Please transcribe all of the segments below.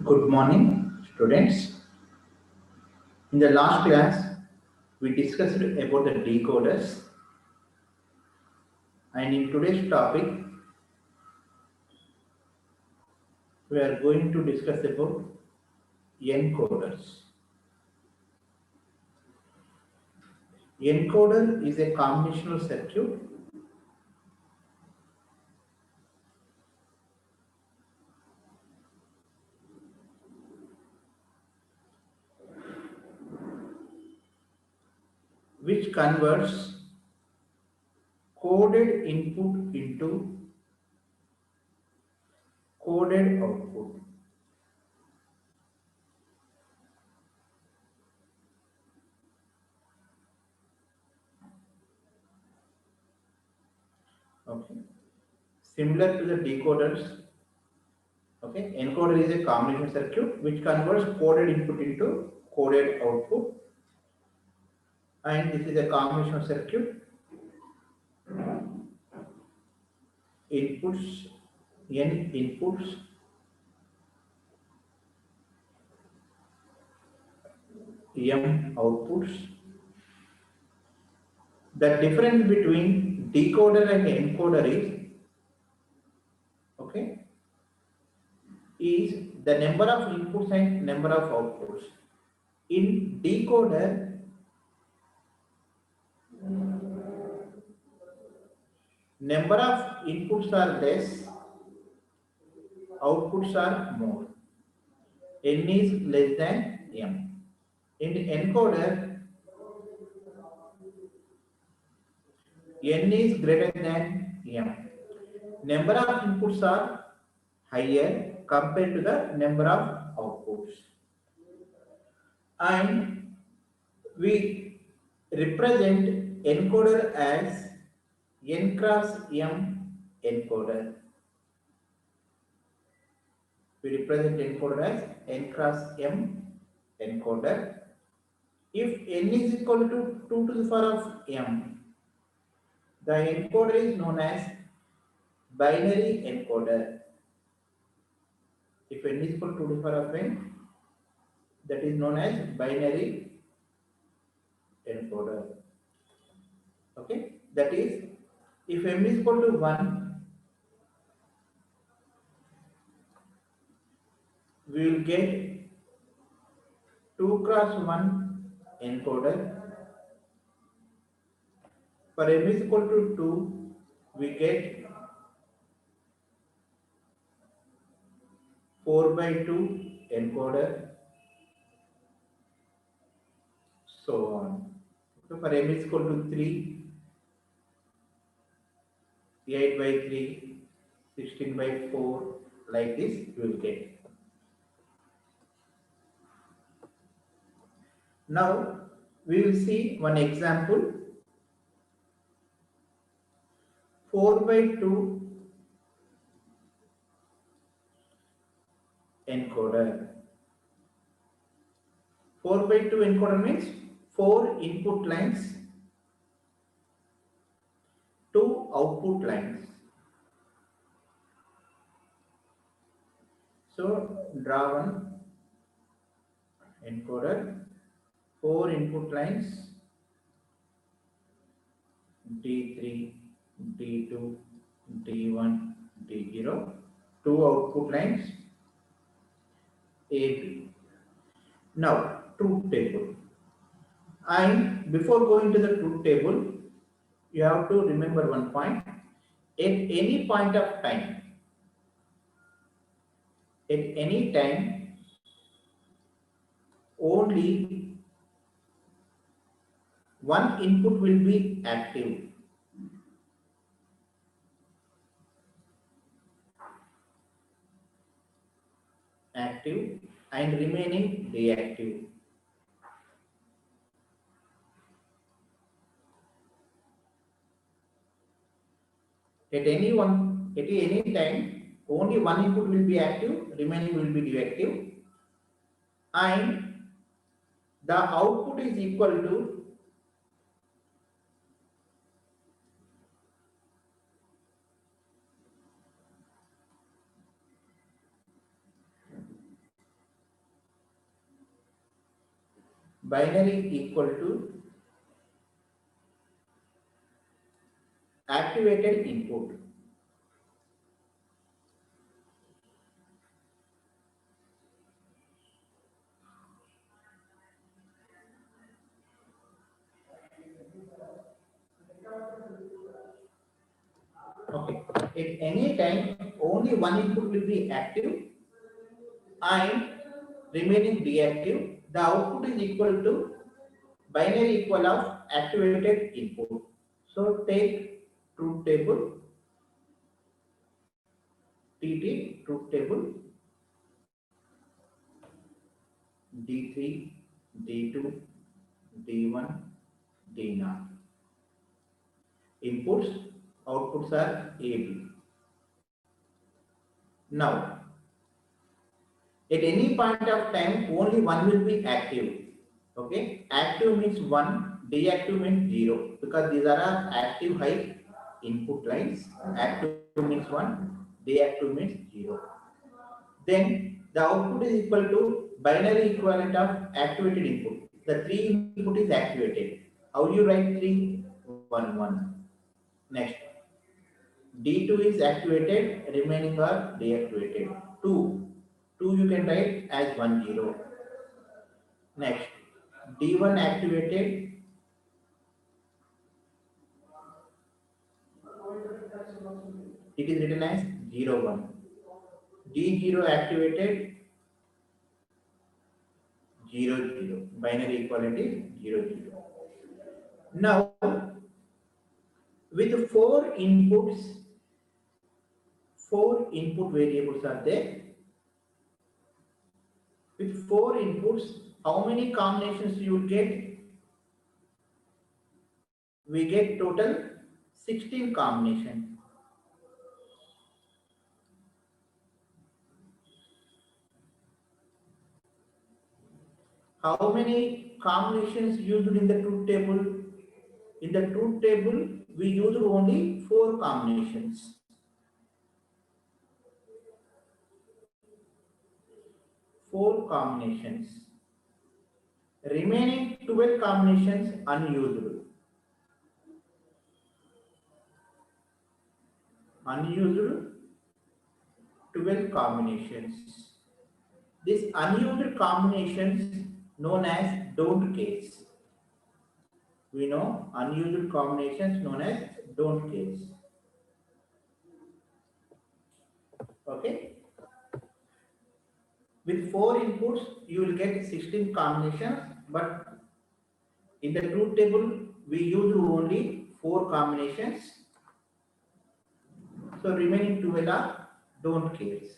Good morning, students. In the last class, we discussed about the decoders, and in today's topic, we are going to discuss about encoders. Encoder is a combinational circuit which converts coded input into coded output. Okay. Similar to the decoders, okay, encoder is a combination circuit which converts coded input into coded output, and this is a combination circuit. Inputs, n inputs, m outputs. The difference between decoder and encoder okay, is the number of inputs and number of outputs. In decoder, number of inputs are less, outputs are more. N is less than m. In encoder, n is greater than m. Number of inputs are higher compared to the number of outputs, and we represent encoder as n cross m encoder. We represent encoder as n cross m encoder. If n is equal to 2 to the power of m, the encoder is known as binary encoder. If n is equal to 2 to the power of n, that is known as binary encoder. Okay, that is, if m is equal to 1, we will get 2 cross 1 encoder. For m is equal to 2, we get 4 by 2 encoder, so on. So for m is equal to 3, 8 by 3, 16 by 4, like this you will get. Now we will see one example. 4 by 2 encoder. 4 by 2 encoder means 4 input lines, 2 output lines. So draw one encoder, 4 input lines, D3, D2, D1, D0, 2 output lines, AB. Now, truth table. And before going to the truth table, you have to remember one point. At any point of time, at any time, only one input will be active. Active and remaining reactive. At any time, only one input will be active, remaining will be reactive, and the output is equal to binary equal to activated input. Okay. At any time, only one input will be active and remaining deactive. The output is equal to binary equal of activated input. So take truth table, TT, truth table, D3, D2, D1, D0. Inputs, outputs are A, B. Now, at any point of time, only one will be active. Okay, active means 1, deactive means 0, because these are our active high input lines. Active means 1, deactive means 0. Then the output is equal to binary equivalent of activated input. The 3 input is activated. How you write 3? 1, 1. Next, D2 is activated, remaining are deactivated. 2. 2 you can write as 1, 0. Next, D1 activated, it is written as 0, 1. D0 activated, 0, 0. Binary equivalent is 0, 0. Now, with 4 input variables are there. With 4 inputs, how many combinations you will get? We get total 16 combinations. How many combinations used in the truth table? In the truth table, we used only 4 combinations. 4 combinations. Remaining 12 combinations unused. Unused 12 combinations. These unused combinations known as don't case. We know unused combinations known as don't case. Okay. With 4 inputs, you will get 16 combinations, but in the truth table, we use only 4 combinations. So remaining 12 are don't case.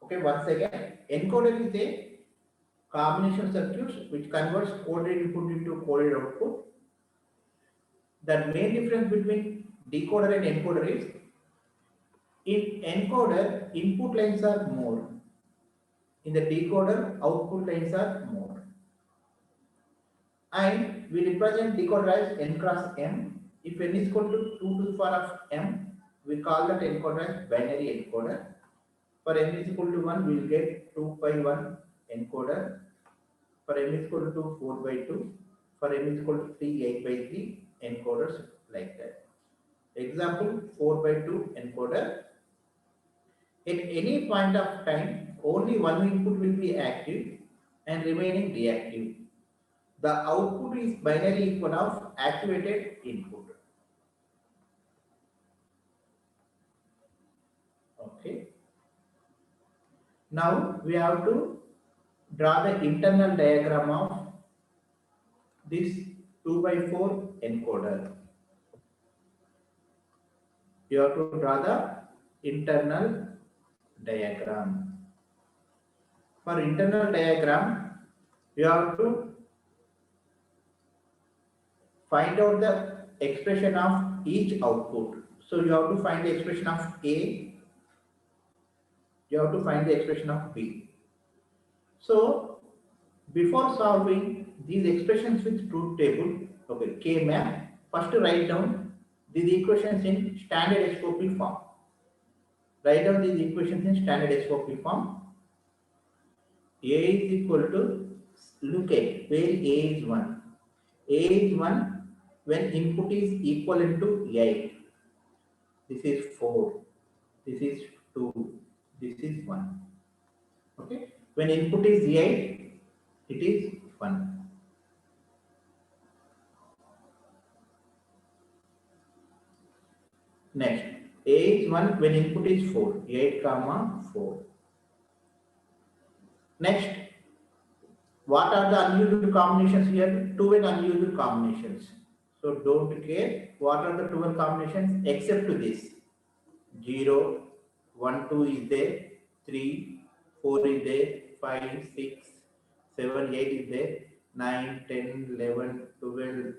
Okay, once again, encoder is a combination circuits which converts coded input into coded output. The main difference between decoder and encoder is in encoder, input lines are more. In the decoder, output lines are more. And we represent decoder as n cross m. If n is equal to 2 to the power of m, we call that encoder as binary encoder. For m is equal to 1, we will get 2 by 1 encoder. For m is equal to 4 by 2. For m is equal to 3, 8 by 3 encoders like that. Example 4 by 2 encoder. At any point of time, only one input will be active and remaining deactive. The output is binary equal of activated input. Okay. Now we have to draw the internal diagram of this 2 by 4 encoder. You have to draw the internal diagram. For internal diagram, you have to find out the expression of each output. So you have to find the expression of A, you have to find the expression of B. So before solving these expressions with truth table, okay, K map, first write down these equations in standard SOP form. Write down these equations in standard SOP form. A is equal to Look at where A is 1. A is 1 when input is equivalent to 8. This is 4. This is 2. This is 1. Okay. When input is 8, it is 1. Next, A is 1 when input is 4. 8 comma 4. Next, what are the unused combinations here? 12 unused combinations. So don't care what are the 12 combinations except to this. 0, 1, 2 is there, 3, 4 is there, 5, 6, 7, 8 is there, 9, 10, 11, 12,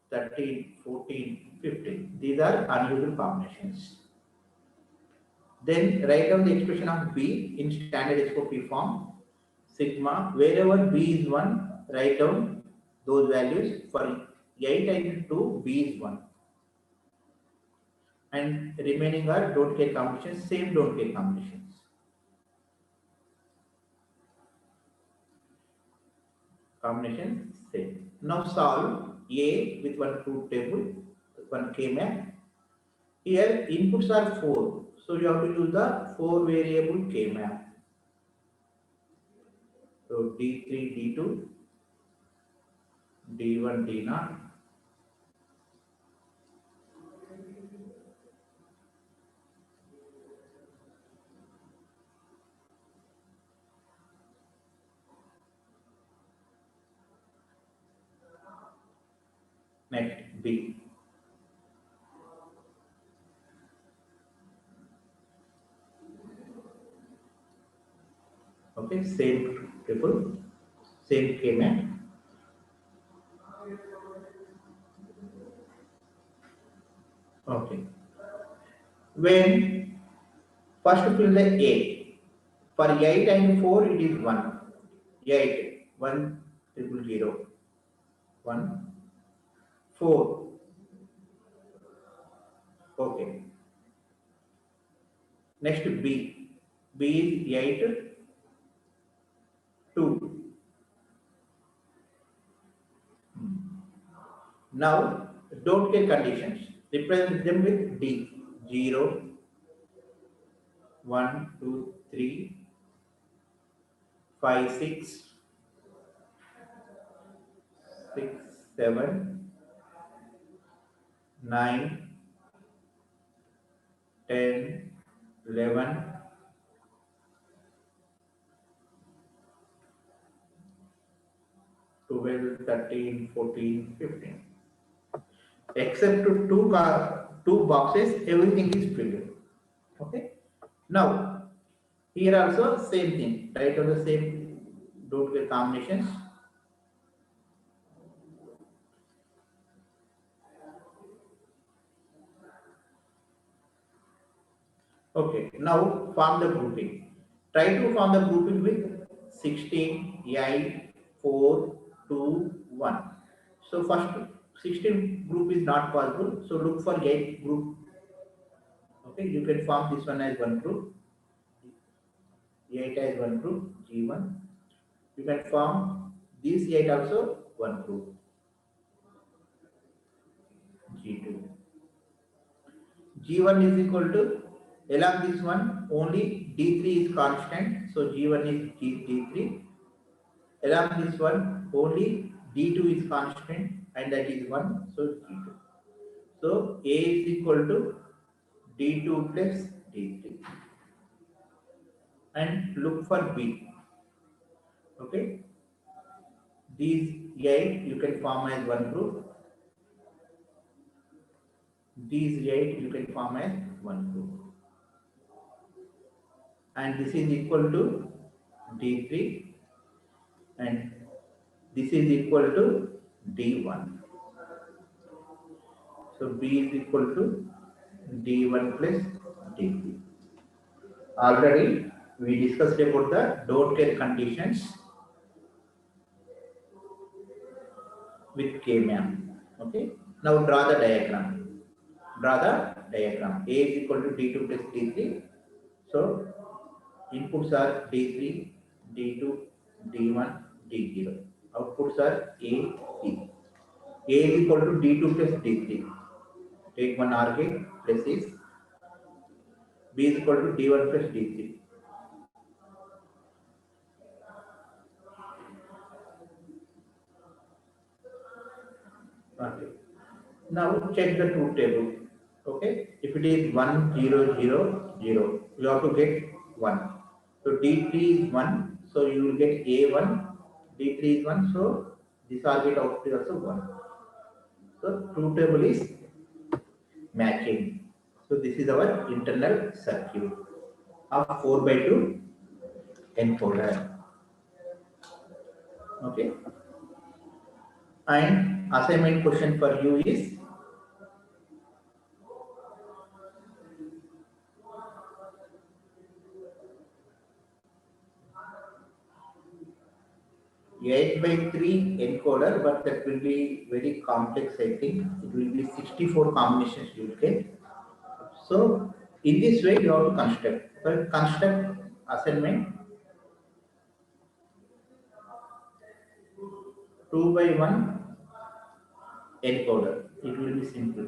13, 14, 15. These are unused combinations. Then write down the expression of B in standard SOP form. Sigma, wherever B is 1, write down those values. For 8 and 2, B is 1. And remaining are don't care combinations, same don't care combinations. Combination same. Now solve A with one truth table, one K map. Here inputs are 4. So you have to use the 4 variable K map. So D3, D2, D1, D0. Next B. Okay, same table, same K map. Okay. When first fill the A, for 8 and 4 it is 1. 8, 1, 0, 1, 4. Okay. Next B. B is 8, 2. Now don't get conditions. Represent them with D. 0, 1, 2, 3, 5, 6, 6, 7, 9, 10, 11, 12, 13, 14, 15. Except to two boxes, everything is filled. Okay. Now, here also same thing. Write on the same don't get combinations. Okay. Now form the grouping. Try to form the grouping with 16, 8, 4, 2, 1. So first 16 group is not possible. So look for 8 group. Okay, you can form this one as one group. 8 as one group, G1. You can form this 8 also one group, G2. G1 is equal to, along this one, only D3 is constant, so G1 is D3. Along this one, only D2 is constant, and that is 1, so G2. So A is equal to D2 plus D3. And look for B. Okay. These 8 you can form as one group. These 8 you can form as one group. And this is equal to D3 and this is equal to D1. So B is equal to D1 plus D3. Already we discussed about the don't care conditions with K map. Okay. Now draw the diagram. Draw the diagram. A is equal to D2 plus D3. So inputs are D3, D2, D1, D0. Outputs are A, B. A is equal to D2 plus D3. Take one OR gate, plus is B is equal to D1 plus D3. Okay. Now check the truth table. Okay. If it is 1, 0, 0, 0, you have to get 1. So D3 is 1. So you will get A1. D3 is 1. So this target output is also 1. So truth table is matching. So this is our internal circuit of 4 by 2 encoder. Okay. And assignment question for you is 8 by 3 encoder, but that will be very complex, I think. It will be 64 combinations you will get. So in this way you have to construct. So construct assignment 2 by 1 encoder. It will be simple.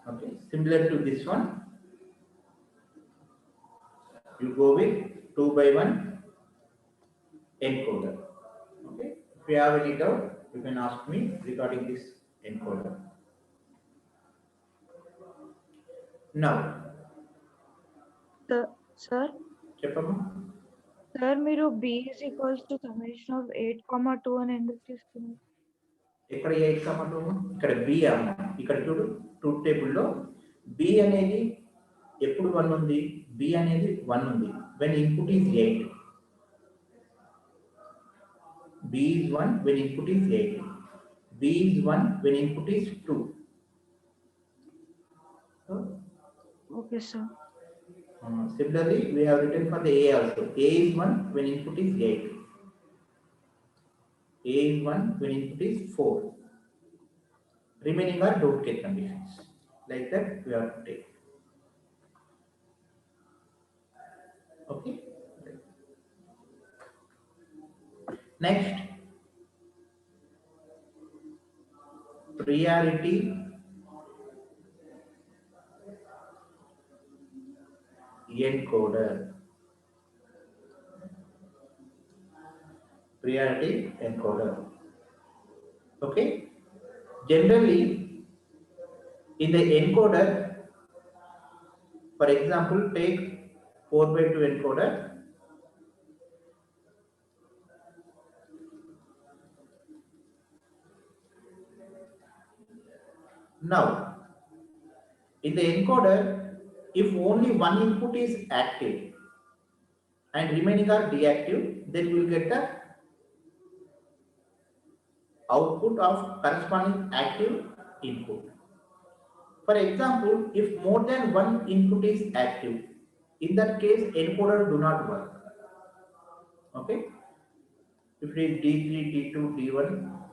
Okay, similar to this one, you go with 2 by 1 encoder. Okay, if you have any doubt, you can ask me regarding this encoder. Now, sir, చెప్పమ్మా. sir, మీరు B is equals to summation of 8, 2 అని ఎందుకు తీసుకున్నారు? ఇక్కడ 8, 2 ఇక్కడ B అమ్మ. ఇక్కడ చూడు ట్రూత్ టేబుల్లో B అనేది ఎప్పుడు 1 ఉంది? B అనేది 1 ఉంది. When input is 8. B is 1 when input is 8. B is 1 when input is 2. So, okay, sir. Similarly, we have written for the A also. A is 1 when input is 8. A is 1 when input is 4. Remaining are don't care conditions. Like that, we have to take. Okay. Next, priority encoder. Priority encoder. Okay. Generally, in the encoder, for example, take 4 by 2 encoder. Now, in the encoder, if only one input is active and remaining are deactive, then we will get the output of corresponding active input. For example, if more than one input is active, in that case, encoder do not work. Okay. If it is D3, D2, D1,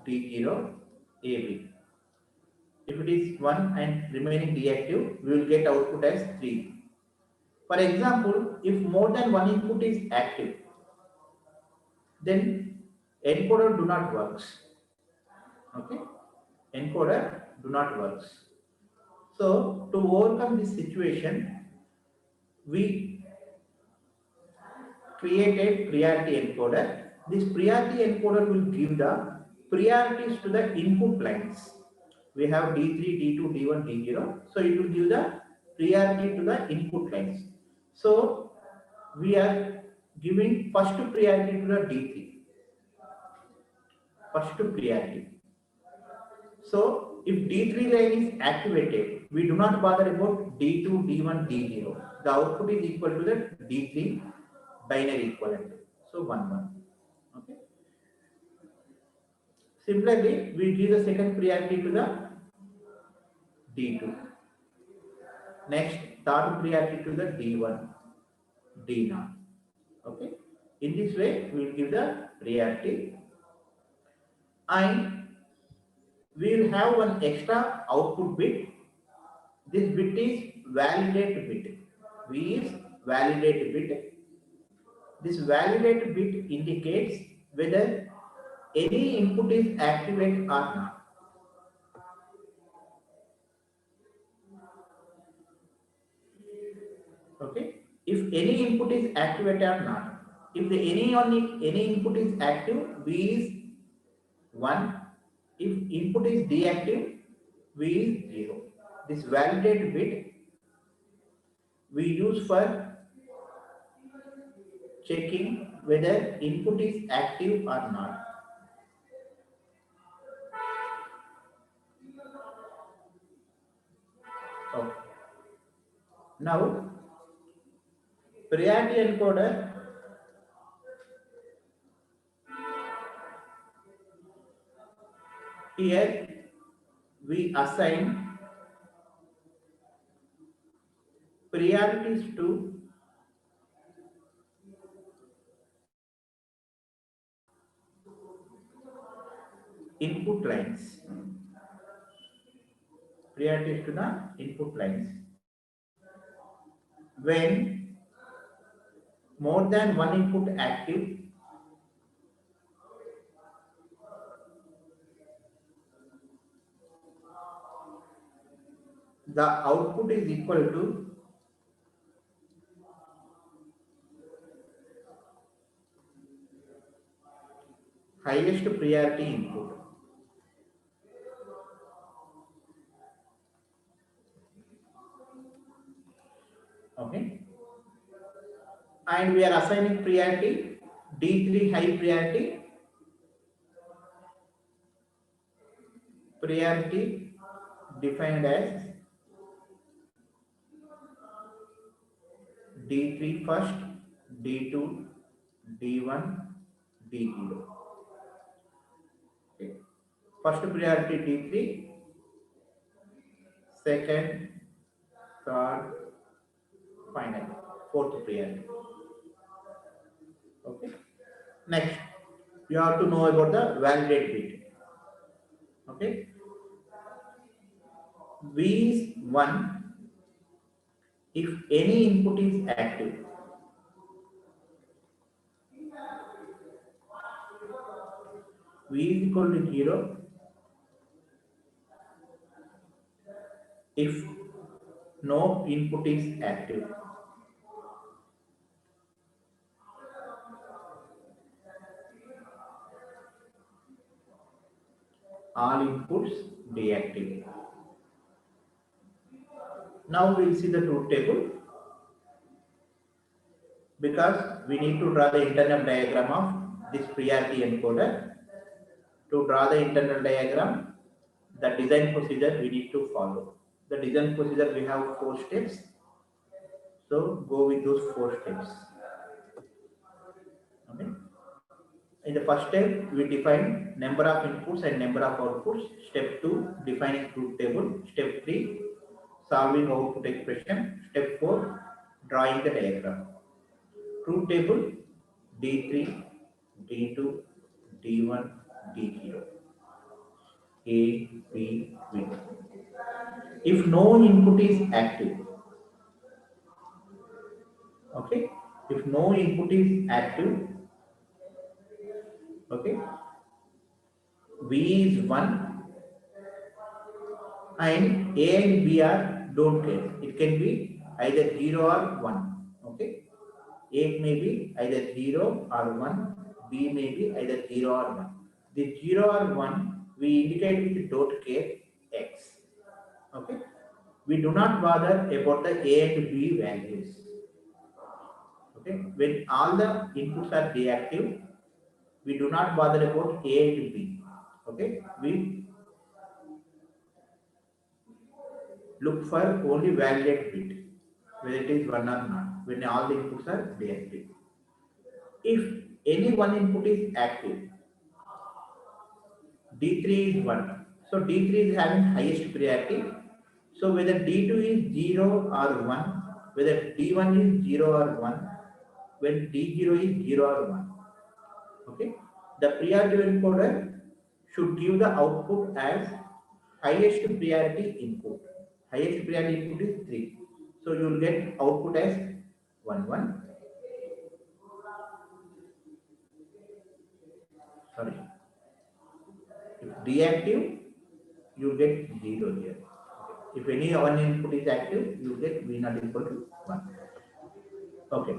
D0, AB. If it is 1 and remaining deactive, we will get output as 3. For example, if more than one input is active, then encoder do not works. Okay, encoder do not works. So to overcome this situation, we created priority encoder. This priority encoder will give the priorities to the input lines. We have D3, D2, D1, D0. So it will give the priority to the input lines. So we are giving first priority to the D3. First priority. So if D3 line is activated, we do not bother about D2, D1, D0. The output is equal to the D3 binary equivalent. So 1, 1. Okay. Similarly, we give the second priority to the D2. Next, third priority to the D1, D0. Okay. In this way, we will give the priority, and we will have one extra output bit. This bit is validate bit. V is validate bit. This validate bit indicates whether any input is activated or not. Okay. If any input is activated or not. If the any input is active, V is 1. If input is deactive, V is 0. This validate bit we use for checking whether input is active or not. Okay. Now, priority encoder here we assign priorities to input lines. Priorities to the input lines. When more than one input active, the output is equal to highest priority input. Okay. And we are assigning priority D3 high priority, priority defined as D3 first, D2, D1, D0. Okay. First priority D3, second, third, final, fourth priority. Okay. Next, you have to know about the validate bit. Okay. V is 1 if any input is active. V is equal to 0 if no input is active. All inputs deactive. Now we will see the truth table, because we need to draw the internal diagram of this priority encoder. To draw the internal diagram, the design procedure we need to follow. The design procedure we have 4 steps. So go with those 4 steps. Okay. In the first step, we define number of inputs and number of outputs. Step 2, defining truth table. Step 3, solving output expression. Step 4, drawing the diagram. Truth table D3, D2, D1, D0. A, B, V. If no input is active, okay, if no input is active, okay, V is 1 and A and B are don't care. It can be either 0 or 1, okay. A may be either 0 or 1, B may be either 0 or 1. The 0 or 1 we indicate with don't care X, okay. We do not bother about the A and B values. Okay, when all the inputs are deactive, we do not bother about A and B. Okay, we look for only validate bit, whether it is 1 or not, when all the inputs are deactive. If any one input is active, D3 is 1. So D3 is having highest priority. So whether D2 is 0 or 1, whether D1 is 0 or 1, when D0 is 0 or 1. Okay. The priority encoder should give the output as highest priority input. Highest priority input is 3. So you will get output as 1, 1. Sorry, if deactive, you get 0 here. If any one input is active, you get V naught equal to 1. Okay.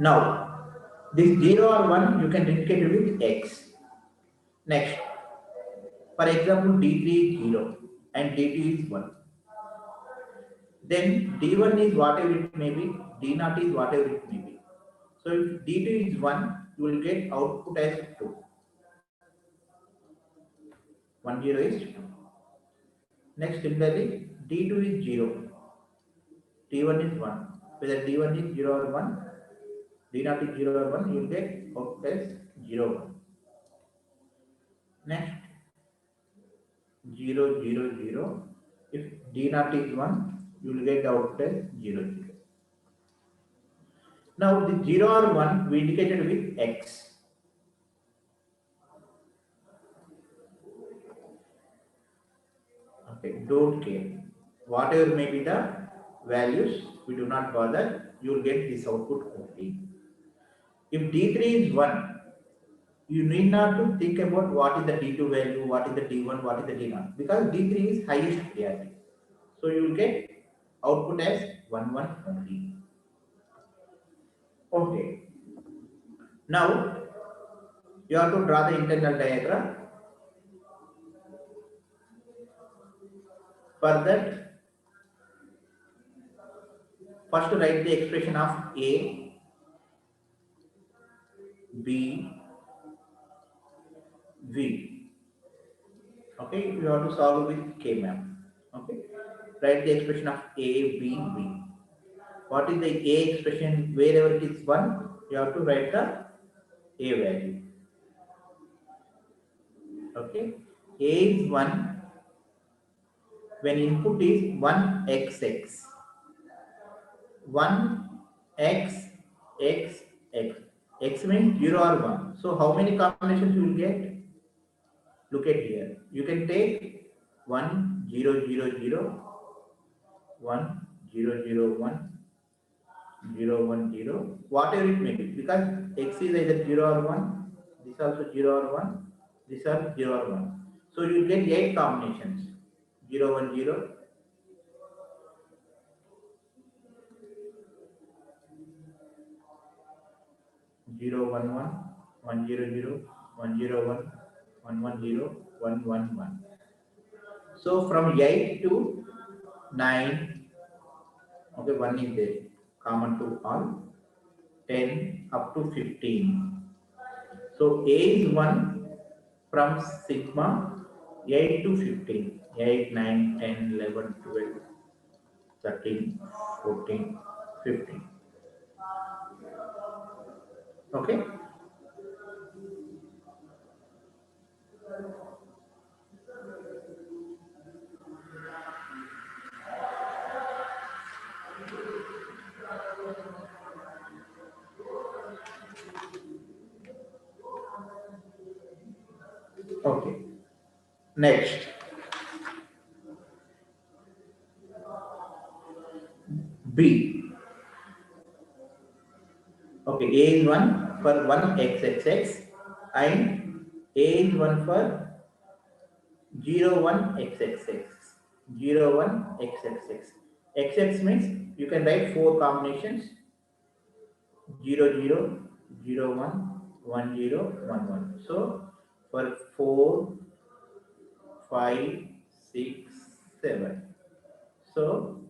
Now, this 0 or 1 you can indicate with X. Next, for example, D3 is 0 and D2 is 1. Then D1 is whatever it may be, D0 is whatever it may be. So if D2 is 1, you will get output as 2. 1 0 is 2. Next, similarly, D2 is 0, D1 is 1. Whether D1 is 0 or 1, D0 is 0 or 1, you will get output as 0 1. Next, 0 0 0. If D0 is 1, you will get the output as 0 0. Now, the 0 or 1 we indicated with X. Okay, don't care. Whatever may be the values, we do not bother. You will get this output only. If D3 is 1, you need not to think about what is the D2 value, what is the D1, what is the D0, because D3 is highest priority. So you will get output as 1 1 only. Okay. Now you have to draw the internal diagram. For that, first write the expression of A, B, V. Okay, you have to solve with K map. Okay, write the expression of A, B, V. What is the A expression? Wherever it is 1, you have to write the A value. Okay, A is 1 when input is 1xx. 1xxx. X means 0 or 1. So how many combinations you will get? Look at here. You can take 1 0 0 0, 1 0 0 1, 0 1 0, whatever it may be, because X is either 0 or 1, this also 0 or 1, this are 0 or 1. So you will get 8 combinations. 0 1 0, 0 1 1, 1 0 0, 1 0 1, 1 1 0, 1 1 1. So from 8 to 9, okay, 1 is there, common to all, 10 up to 15. So A is 1 from sigma 8 to 15, 8, 9, 10, 11, 12, 13, 14, 15. Okay. Okay. Next, B. Okay, A is 1 for 1xxx and A is 1 for 0 1xxx. 0 1xxx. Xx means you can write 4 combinations: 0 0, 0 1, 1 0, 1 1. So for 4, 5, 6, 7. So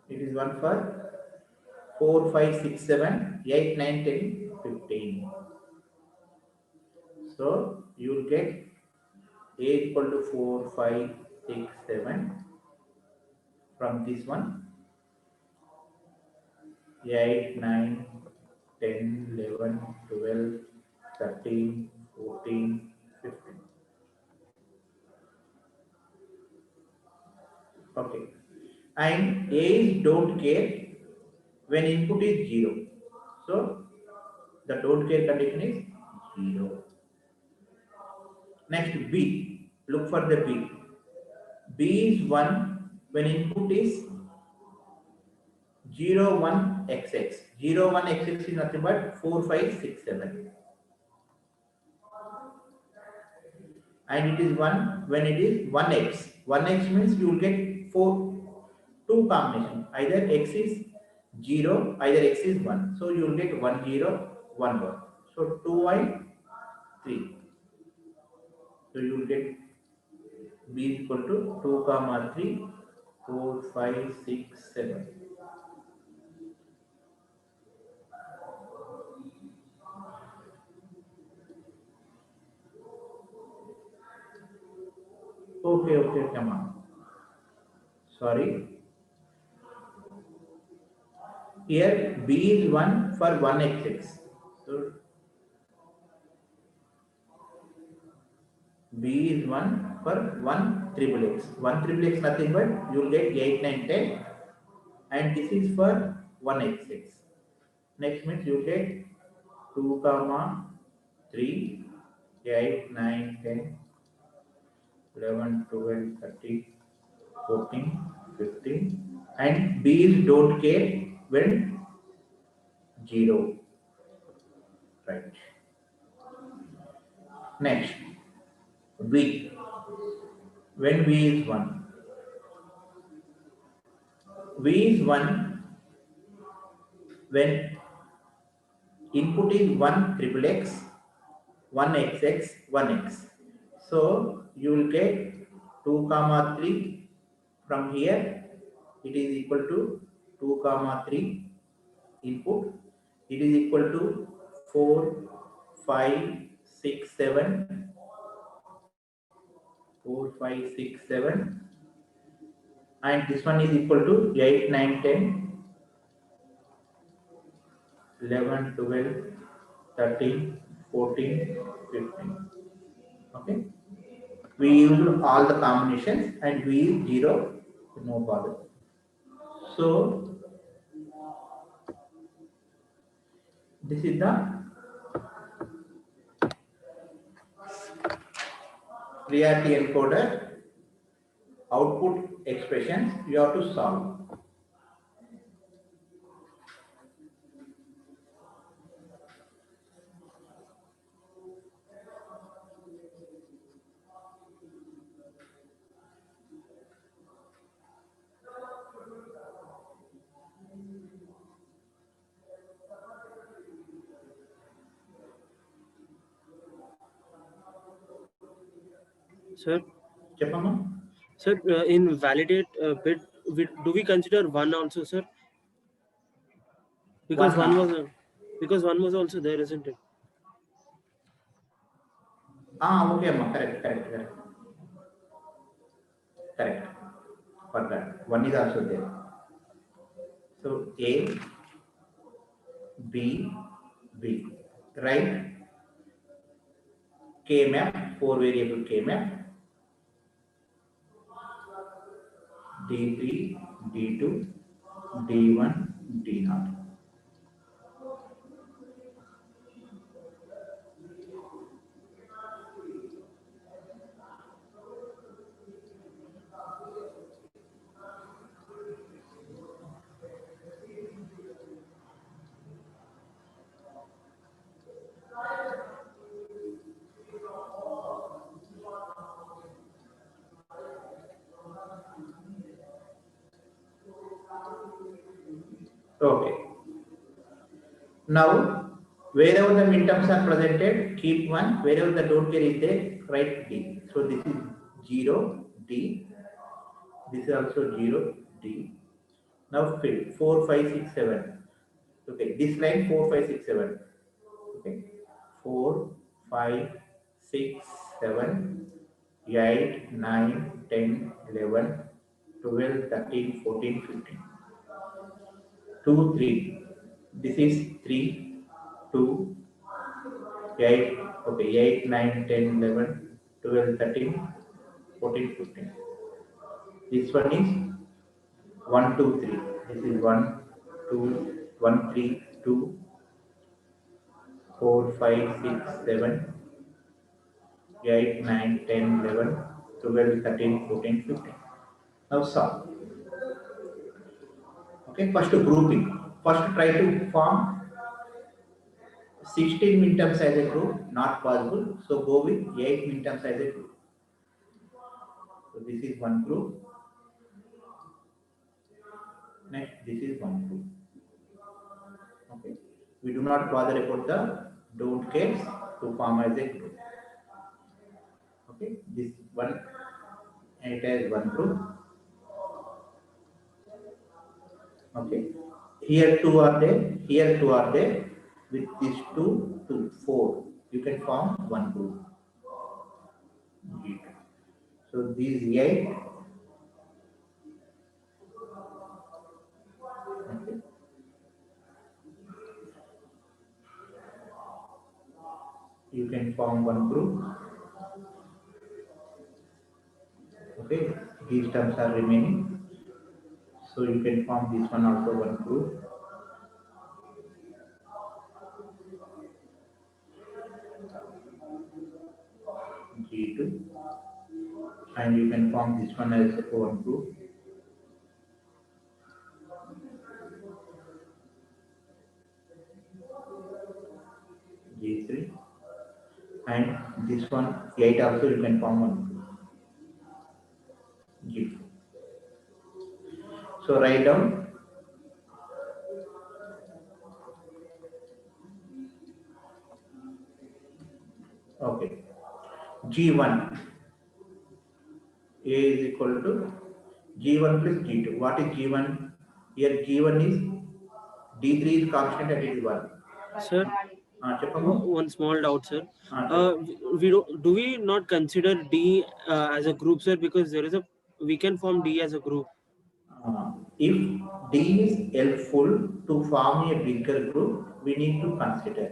it is 1 for 4, 5, 6, 7, 8, 9, 10, 15. So you will get A equal to 4, 5, 6, 7 from this one. 8, 9, 10, 11, 12, 13, 14, 15. Okay. And A is don't care when input is 0. So the don't care condition is 0. Next, B. Look for the B. B is 1 when input is 0, 1, XX. 0, 1, XX is nothing but 4, 5, 6, 7. And it is 1 when it is 1x. 1x means you will get 2 combination. Either x is 0, either x is 1. So you will get 1, 0, 1, 1. So 2y, 3. So you will get b is equal to 2 comma 3, 4, 5, 6, 7. Okay, come on. Sorry. Here b is 1 for 1xx. So b is 1 for 1 triple x. 1 triple x nothing but you will get 8, 9, 10. And this is for 1xx. Next means you get 2 comma 3, 8, 9, 10, 11, 12, 13, 14, 15. And b is don't care when 0. Right. Next, v. When v is 1. V is 1 when input is 1 triple x, 1 xx, 1x. So you will get 2 comma 3 from here. It is equal to 2 comma 3 input. It is equal to 4, 5, 6, 7, 4, 5, 6, 7. And this one is equal to 8, 9, 10, 11, 12, 13, 14, 15. Okay. We use all the combinations and we use 0, no bother. So this is the priority encoder output expressions you have to solve. Sir, Chepama? sir, in validate bit, do we consider one also, sir? Because One. because one was also there, isn't it? Okay, Amma. Correct. For that. One is also there. So A, B, B. Right? K map, 4 variable K map. D3, D2, D1, D0. Okay. Now, wherever the midterms are presented, keep 1. Wherever the don't care is there, write D. So this is 0, D. This is also 0, D. Now fill 4, 5, 6, 7. Okay, this line 4, 5, 6, 7. Okay, 4, 5, 6, 7, 8, 9, 10, 11, 12, 13, 14, 15. 2, 3. This is 3, 2, 8, okay, 8, 9, 10, 11, 12, 13, 14, 15. This one is 1, 2, 3. This is 1, 2, 1, 3, 2, 4, 5, 6, 7, 8, 9, 10, 11, 12, 13, 14, 15. Now solve. Okay, first grouping. First try to form 16 minterms as a group, not possible. So go with 8 minterms as a group. So this is one group. Next, this is one group. Okay, we do not bother about the don't cares to form as a group. Okay, this one, it has one group. Okay, here two are there, here two are there. With these two to four, you can form one group. So these 8. Okay. You can form one group. Okay, these terms are remaining. So you can form this one also one group. G2. And you can form this one as one group. G3. And this one, 8 also you can form one group. G2. So write down okay. G1 A is equal to G1 plus G2. What is G1? Here G1 is D3 is constant and it is 1. Sir, చెప్పమ్మా. one small doubt, sir. చెప్పు. We do we not consider D as a group, sir? Because we can form D as a group. If D is helpful to form a bigger group, we need to consider.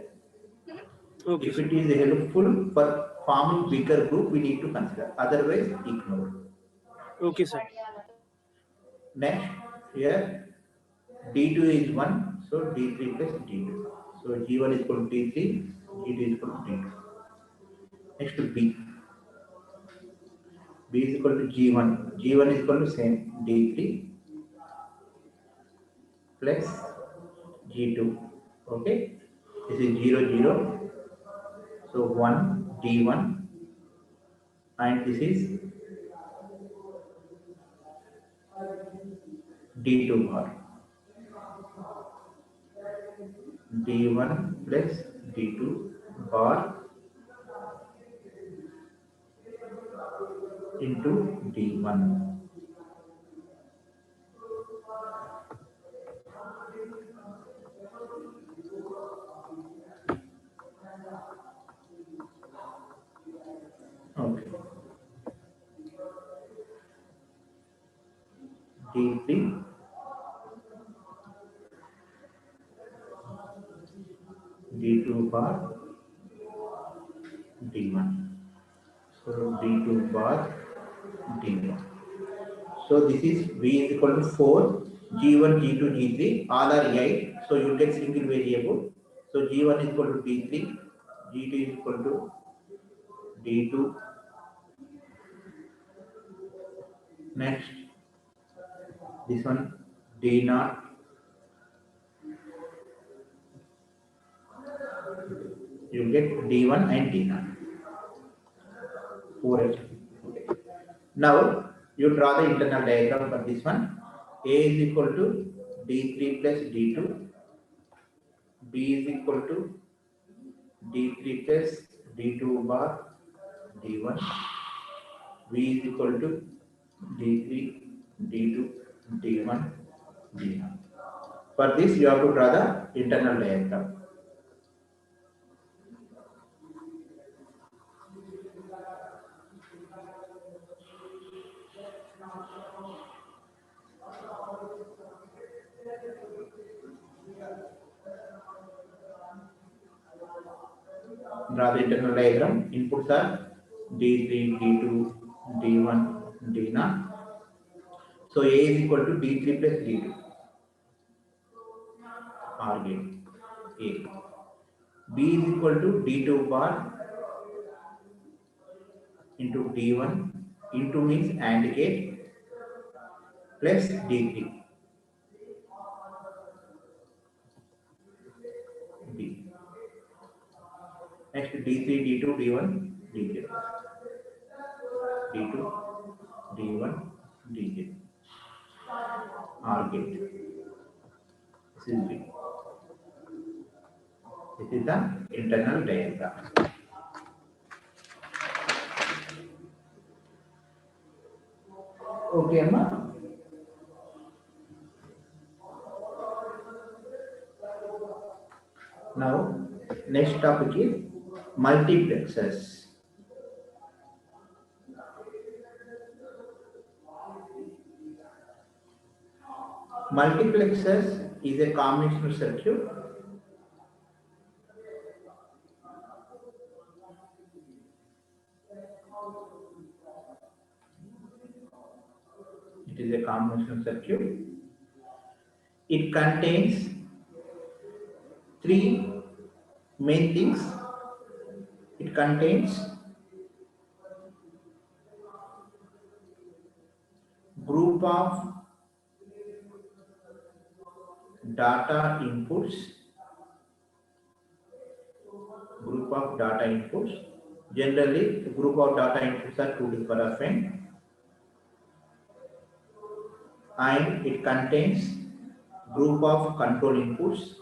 Okay, If sir. it is helpful for forming bigger group, we need to consider. Otherwise, ignore. Okay, sir. Next, here D2 is 1, so D3 plus D2. So G1 is equal to D3, G2 is equal to D2. Next to B. B is equal to G1. G1 is equal to same D3 plus G2. Okay, this is 0, 0. So 1 D1 and this is D2 bar. D1 plus D2 bar into D1. Okay. D3 D2 bar D1. So D2 bar D1. So this is V is equal to 4, G1, G2, G3, all are 8. So you get single variable. So G1 is equal to D3, G2 is equal to D2. Next, this one D0. You get D1 and D0. 4H. Okay. Now you draw the internal diagram for this one. A is equal to D3 plus D2. B is equal to D3 plus D2 bar D1. V is equal to D3, D2, D1, D1. For this, you have to draw the internal diagram. Draw the internal diagram. Inputs are D3, D2, D1, D0. So A is equal to D3 plus D2. R gate. A. B is equal to D2 bar into D1 into means AND gate plus D3. Next D3, D2, D1, D0. D2, D1, D0. OR gate. This is B. This is the internal diagram. Okay, Amma. Now, next topic is multiplexers. Multiplexers is a combinational circuit. It is a combinational circuit. It contains three main things. It contains group of data inputs. Group of data inputs. Generally, the group of data inputs are 2 to the power of n. And it contains group of control inputs.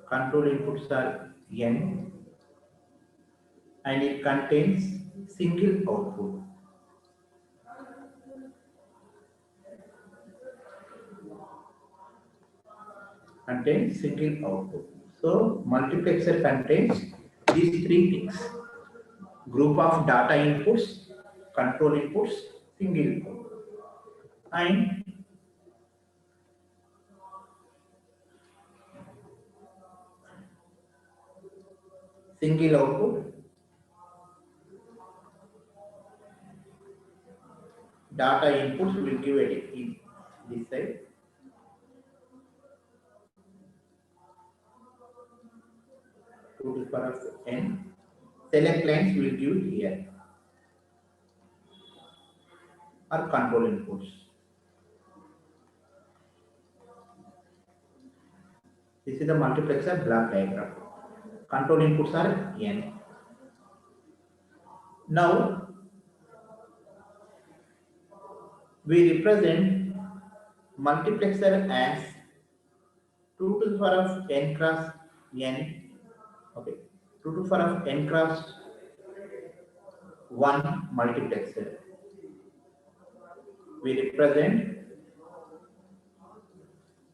Control inputs are n, and it contains single output. Contains single output. So multiplexer contains these three things: group of data inputs, control inputs, single output, and single output. Data inputs will give it in this side. To the power of n. Select lines will give here or control inputs. This is the multiplexer block diagram. Control inputs are n. Now we represent multiplexer as 2 to the power of n cross n. Okay, 2 to the power of n cross 1 multiplexer. We represent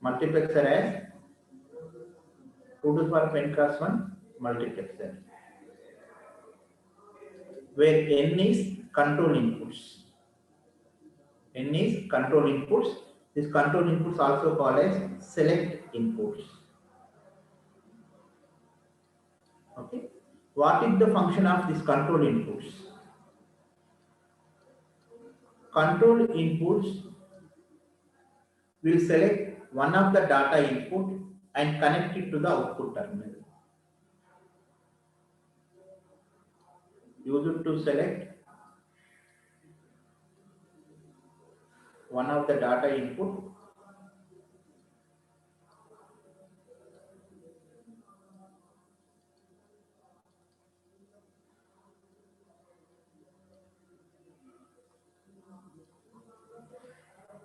multiplexer as 2 to the power of n cross 1 multiplexer, where n is control inputs. N is control inputs. This control inputs also called as select inputs. Okay. What is the function of this control inputs? Control inputs will select one of the data input and connect it to the output terminal. Use it to select one of the data input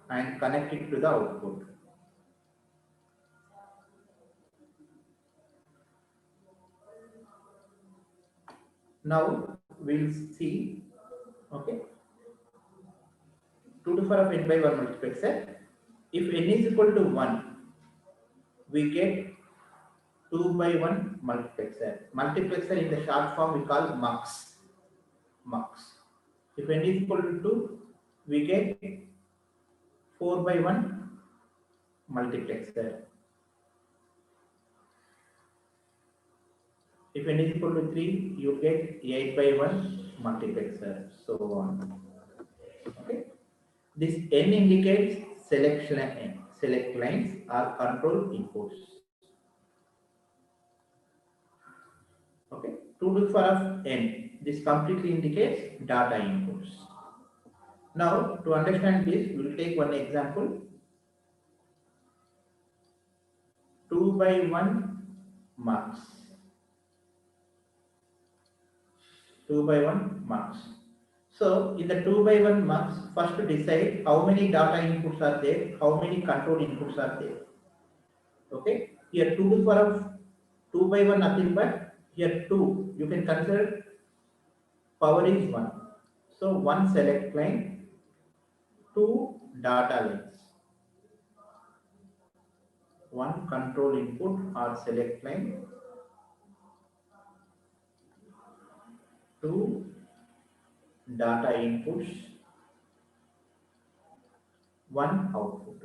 and connect it to the output. Now we'll see, okay, 2 to the power of n by 1 multiplexer. If n is equal to 1, we get 2 by 1 multiplexer. Multiplexer in the short form we call MUX. MUX. If n is equal to 2, we get 4 by 1 multiplexer. If n is equal to 3, you get 8 by 1 multiplexer, so on. Okay. This n indicates select lines or control inputs. Okay. 2 to the power of n. This completely indicates data inputs. Now, to understand this, we will take one example. 2 by 1 marks. 2 by 1 marks. So, in the 2 by 1 marks, first decide how many data inputs are there, how many control inputs are there. Okay, here 2 to the power of 2 by 1 nothing but here 2, you can consider power is 1. So, 1 select line, 2 data lines, 1 control input or select line, 2 data inputs, 1 output,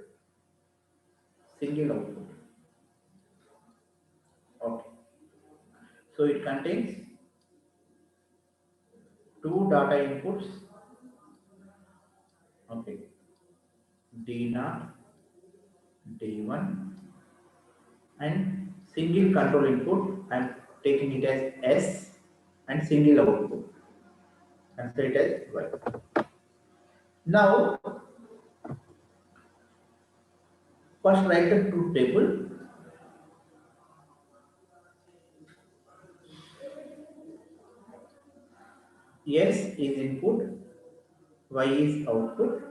single output. Okay, so it contains 2 data inputs. Okay, D0, D1, and single control input. I am taking it as S, and single output. Consider it as Y. Now, first write the truth table. S is input, Y is output.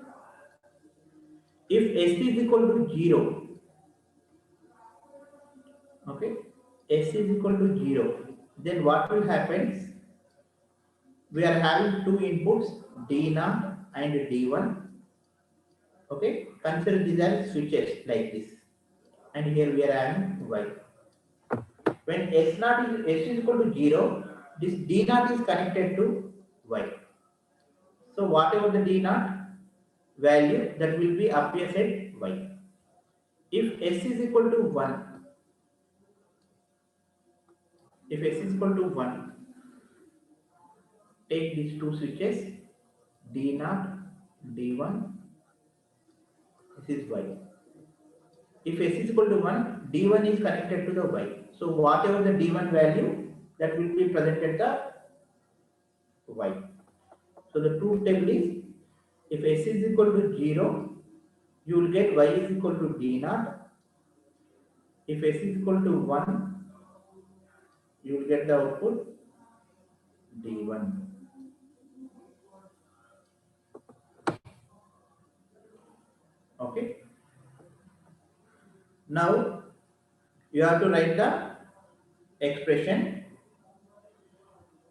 If S is equal to 0, okay, S is equal to 0, then what will happen? We are having two inputs, D0 and D1. Okay, consider these as switches like this, and here we are having Y. When S is equal to 0, this D0 is connected to Y. So whatever the D0 value, that will be appears at Y. If S is equal to 1, if S is equal to 1, take these two switches, D0, D1, this is Y. If S is equal to 1, D1 is connected to the Y. So whatever the D1 value, that will be presented the Y. So the truth table is, if S is equal to 0, you will get Y is equal to D0. If S is equal to 1, you will get the output D1. Okay. Now you have to write the expression,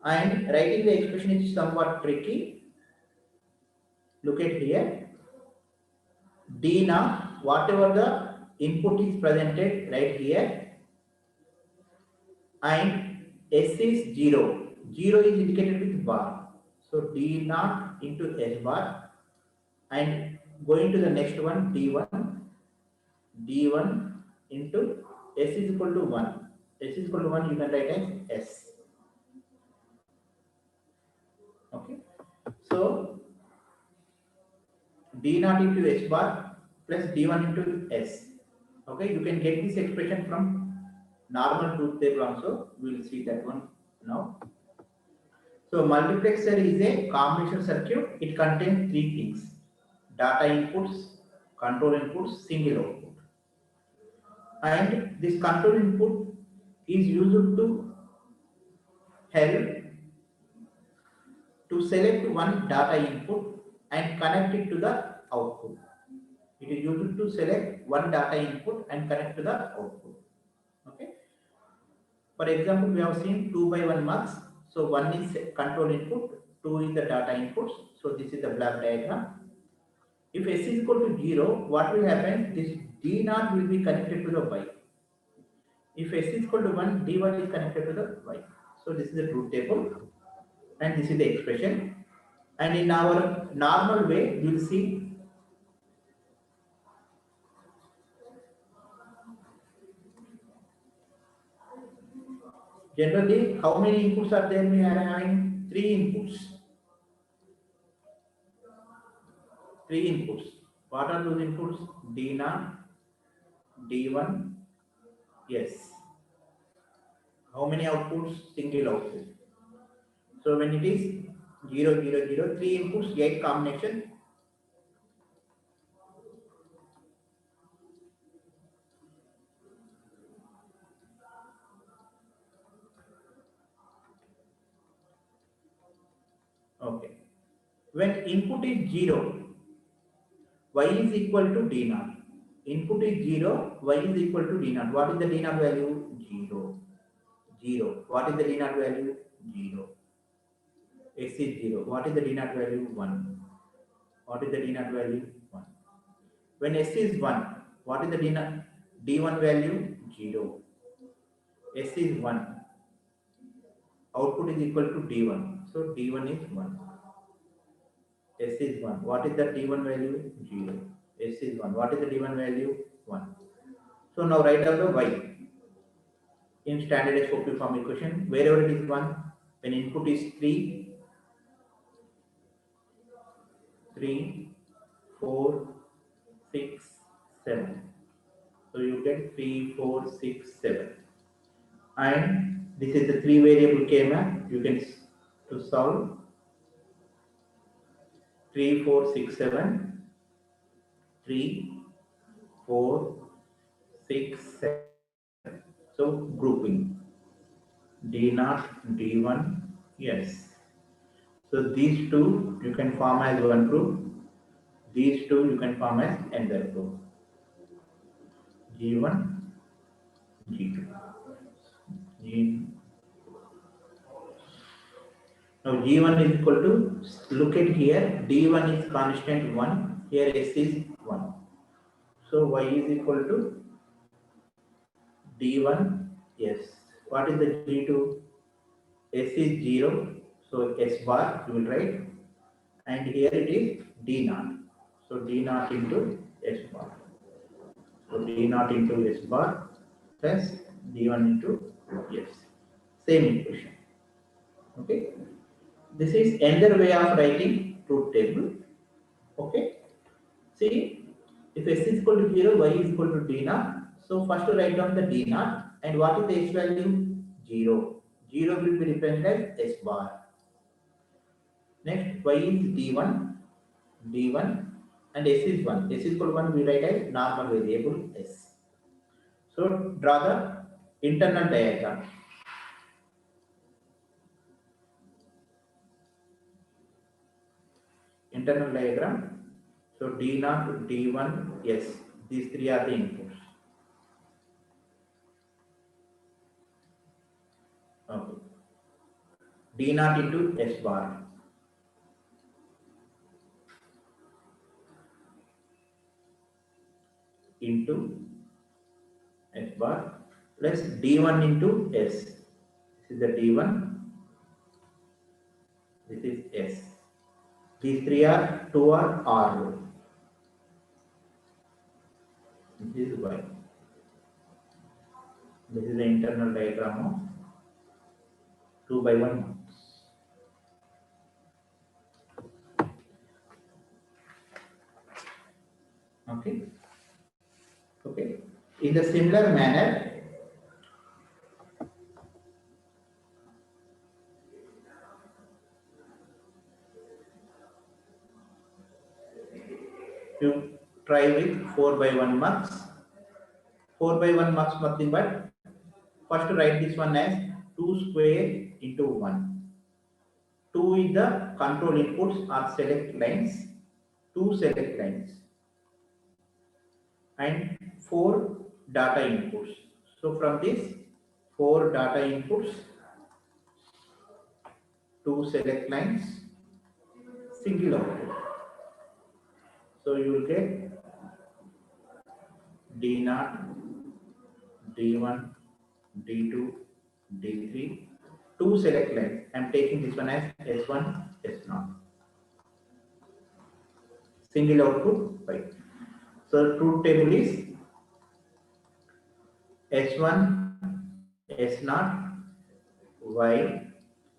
and writing the expression is somewhat tricky. Look at here. D now, whatever the input is presented right here, and S is 0. 0 is indicated with bar. So D naught into S bar, and going to the next one, D1, D1 into S is equal to 1. S is equal to 1, you can write as S. Okay. So D naught into S bar plus D1 into S. Okay, you can get this expression from normal truth table also. We will see that one now. So multiplexer is a combination circuit. It contains three things: data inputs, control inputs, single output. And this control input is used to help to select one data input and connect it to the output. It is used to select one data input and connect to the output. Okay. For example, we have seen 2 by 1 marks. So 1 is control input, 2 is the data inputs. So this is the block diagram. If S is equal to 0, what will happen? This D0 will be connected to the Y. If S is equal to 1, D1 is connected to the Y. So this is the truth table, and this is the expression. And in our normal way, you will see generally how many inputs are there? We are having three inputs. Three inputs. What are those inputs? D0, D1, yes. How many outputs? Single output. So when it is 0, 0, 0, three inputs, 8 combination, Okay. When input is 0, y is equal to d naught. Input is 0, y is equal to d naught. What is the d naught value? 0. 0. What is the d naught value? 0. X is 0. What is the d naught value? 1. What is the d naught value? 1. When s is 1, what is the d1 value? 0. S is 1. Output is equal to d1. So d1 is 1. S is 1. What is the d1 value? 0. S is 1. What is the d1 value? 1. So now write down the y in standard SOP form equation. Wherever it is 1, when input is 3, 4, 6, 7. So you get 3, 4, 6, 7. And this is the 3 variable KMA. You can to solve 3, 4, 6, 7. 3, 4, 6, 7. So grouping D0, D1, yes. So these two you can form as one group. These two you can form as another group. G1, G2. G. Now G1 is equal to, look at here, D1 is constant 1, here S is 1. So Y is equal to D1, yes. What is the G2? S is 0, so S bar you will write, and here it is D0. So D0 into S bar. So D0 into S bar plus D1 into S. Same equation. Okay. This is another way of writing truth table. Okay. See, if S is equal to 0, Y is equal to D0. So first to write down the D0, and what is the S value? 0. 0 will be represented as S bar. Next, Y is D1, D1, and S is 1. S is equal to 1, we write as normal variable S. So draw the internal diagram. Internal diagram. So D0, D1, yes. These three are the inputs. Okay. D0 into S bar. Into S bar plus D1 into S. This is the D1. This is S. These three are 2 are R. This is Y. This is the internal diagram of 2 by 1 marks. Okay. Okay. In the similar manner, you try with 4 by 1 marks. 4 by 1 marks nothing but first write this one as 2 square into 1. 2 is the control inputs or select lines. 2 select lines. And 4 data inputs. So from this 4 data inputs, 2 select lines, single output. So you will get D0, D1, D2, D3, 2 select lines. I am taking this one as S1, S0. Single output, right. So truth table is S1, S0, Y.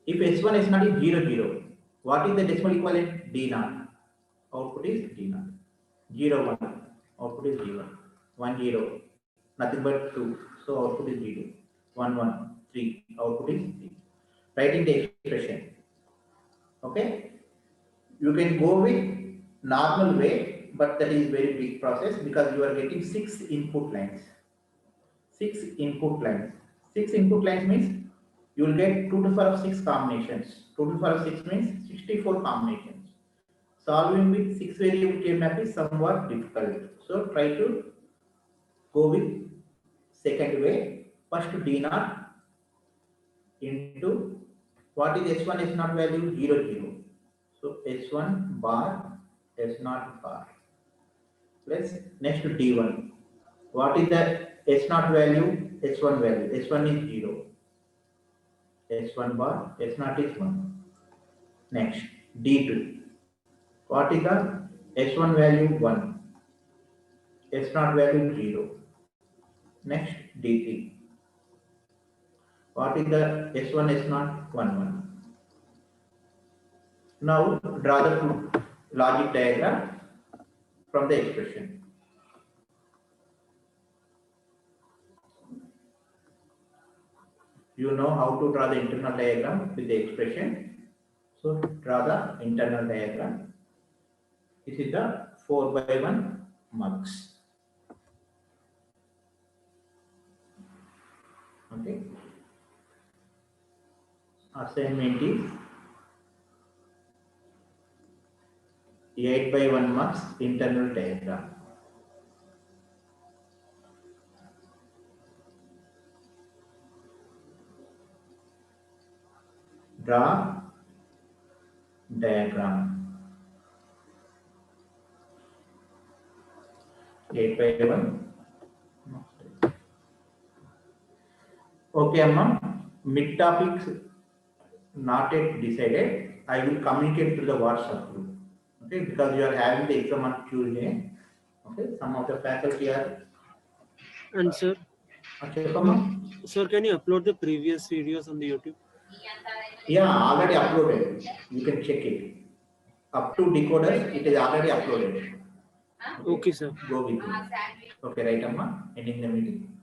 If S1, S0 is 0, 0, what is the decimal equivalent? D0. Output is D0. 0, 1. Output is D1. 1, 0. Nothing but 2. So output is D2. 1, 1, 3. Output is D. Writing the expression. Okay. You can go with normal way, but that is very big process because you are getting 6 input lines. 6 input lines. 6 input lines means you will get 2 to the power of 6 combinations. 2 to the power of 6 means 64 combinations. Solving with 6 variable K map is somewhat difficult. So try to go with second way. First D naught into what is S1 S naught value? 0 0. So S1 bar S naught bar plus next to D1. What is the S naught value? S1 value. S1 is 0. S1 bar S naught is 1. Next D2. What is the S1 value? 1. S naught value 0. Next D3. What is the S1 S naught? 1 1. Now draw the logic diagram from the expression. You know how to draw the internal diagram with the expression. So draw the internal diagram. This is the 4/1 mux. Okay. Assignment is 8/1 mux internal diagram. Draw diagram. 8/1. Okay, Amma. Mid topics not yet decided. I will communicate to the WhatsApp group. Okay, because you are having the exam on Tuesday. Okay, some of the faculty are. And sir, Okay, come on. sir, can you upload the previous videos on the YouTube? Yeah, already uploaded. You can check it. Up to decoders, it is already uploaded. Okay, sir. Go with it. Okay, right, Amma. Ending the meeting.